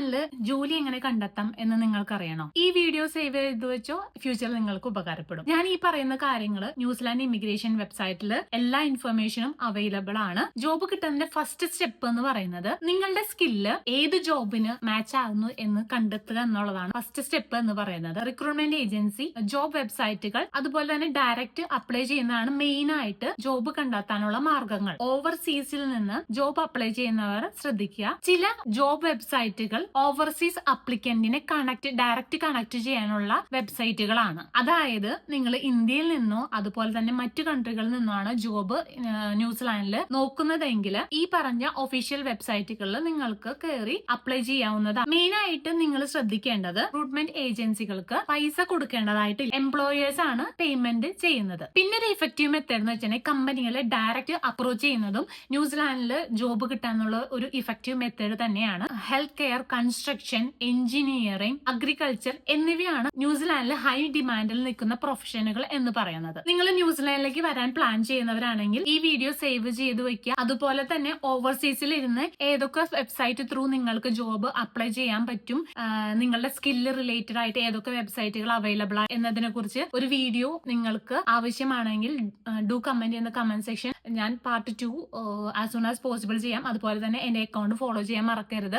ന്യൂസിലാൻഡില് ജോലി എങ്ങനെ കണ്ടെത്താം എന്ന് നിങ്ങൾക്ക് അറിയണോ? ഈ വീഡിയോ സേവ് ചെയ്ത് വെച്ചോ, ഫ്യൂച്ചറിൽ നിങ്ങൾക്ക് ഉപകാരപ്പെടും. ഞാൻ ഈ പറയുന്ന കാര്യങ്ങൾ ന്യൂസിലാൻഡ് ഇമിഗ്രേഷൻ വെബ്സൈറ്റിൽ എല്ലാ ഇൻഫർമേഷനും അവൈലബിൾ ആണ്. ജോബ് കിട്ടുന്നതിന്റെ ഫസ്റ്റ് സ്റ്റെപ്പ് എന്ന് പറയുന്നത് നിങ്ങളുടെ സ്കില്ല് ഏത് ജോബിന് മാച്ച് ആകുന്നു എന്ന് കണ്ടെത്തുക എന്നുള്ളതാണ് ഫസ്റ്റ് സ്റ്റെപ്പ് എന്ന് പറയുന്നത്. റിക്രൂട്ട്മെന്റ് ഏജൻസി, ജോബ് വെബ്സൈറ്റുകൾ, അതുപോലെ തന്നെ ഡയറക്റ്റ് അപ്ലൈ ചെയ്യുന്നതാണ് മെയിൻ ആയിട്ട് ജോബ് കണ്ടെത്താനുള്ള മാർഗങ്ങൾ. ഓവർസീസിൽ നിന്ന് ജോബ് അപ്ലൈ ചെയ്യുന്നവർ ശ്രദ്ധിക്കുക, ചില ജോബ് വെബ്സൈറ്റുകൾ ഓവർസീസ് അപ്ലിക്കന്റിനെ ഡയറക്റ്റ് കണക്ട് ചെയ്യാനുള്ള വെബ്സൈറ്റുകളാണ്. അതായത് നിങ്ങൾ ഇന്ത്യയിൽ നിന്നോ അതുപോലെ തന്നെ മറ്റു കൺട്രികളിൽ നിന്നാണ് ജോബ് ന്യൂസിലാൻഡിൽ നോക്കുന്നതെങ്കിൽ ഈ പറഞ്ഞ ഒഫീഷ്യൽ വെബ്സൈറ്റുകളിൽ നിങ്ങൾക്ക് കയറി അപ്ലൈ ചെയ്യാവുന്നതാണ്. മെയിൻ ആയിട്ട് നിങ്ങൾ ശ്രദ്ധിക്കേണ്ടത് റിക്രൂട്ട്മെന്റ് ഏജൻസികൾക്ക് പൈസ കൊടുക്കേണ്ടതായിട്ട് എംപ്ലോയേഴ്സ് ആണ് പേയ്മെന്റ് ചെയ്യുന്നത്. പിന്നെ ഒരു ഇഫക്റ്റീവ് മെത്തേഡ് എന്ന് വെച്ചാൽ കമ്പനികളെ ഡയറക്റ്റ് അപ്രോച്ച് ചെയ്യുന്നതും ന്യൂസിലാൻഡിൽ ജോബ് കിട്ടാനുള്ള ഒരു ഇഫക്റ്റീവ് മെത്തേഡ് തന്നെയാണ്. Health care, construction, engineering, agriculture എന്നിവയാണ് ന്യൂസിലാൻഡിൽ ഹൈ ഡിമാൻഡിൽ നിൽക്കുന്ന പ്രൊഫഷനുകൾ എന്ന് പറയുന്നത്. നിങ്ങൾ ന്യൂസിലാൻഡിലേക്ക് വരാൻ പ്ലാൻ ചെയ്യുന്നവരാണെങ്കിൽ ഈ വീഡിയോ സേവ് ചെയ്ത് വെക്കുക. അതുപോലെ തന്നെ ഓവർസീസിൽ ഇരുന്ന് ഏതൊക്കെ വെബ്സൈറ്റ് ത്രൂ നിങ്ങൾക്ക് ജോബ് അപ്ലൈ ചെയ്യാൻ പറ്റും, നിങ്ങളുടെ സ്കില്ല് റിലേറ്റഡ് ആയിട്ട് ഏതൊക്കെ വെബ്സൈറ്റുകൾ അവൈലബിൾ ആണ് എന്നതിനെ കുറിച്ച് ഒരു വീഡിയോ നിങ്ങൾക്ക് ആവശ്യമാണെങ്കിൽ do comment in the comment section. ഞാൻ part 2 as soon as possible ചെയ്യാം. അതുപോലെ തന്നെ എന്റെ അക്കൗണ്ട് ഫോളോ ചെയ്യാൻ മറക്കരുത്.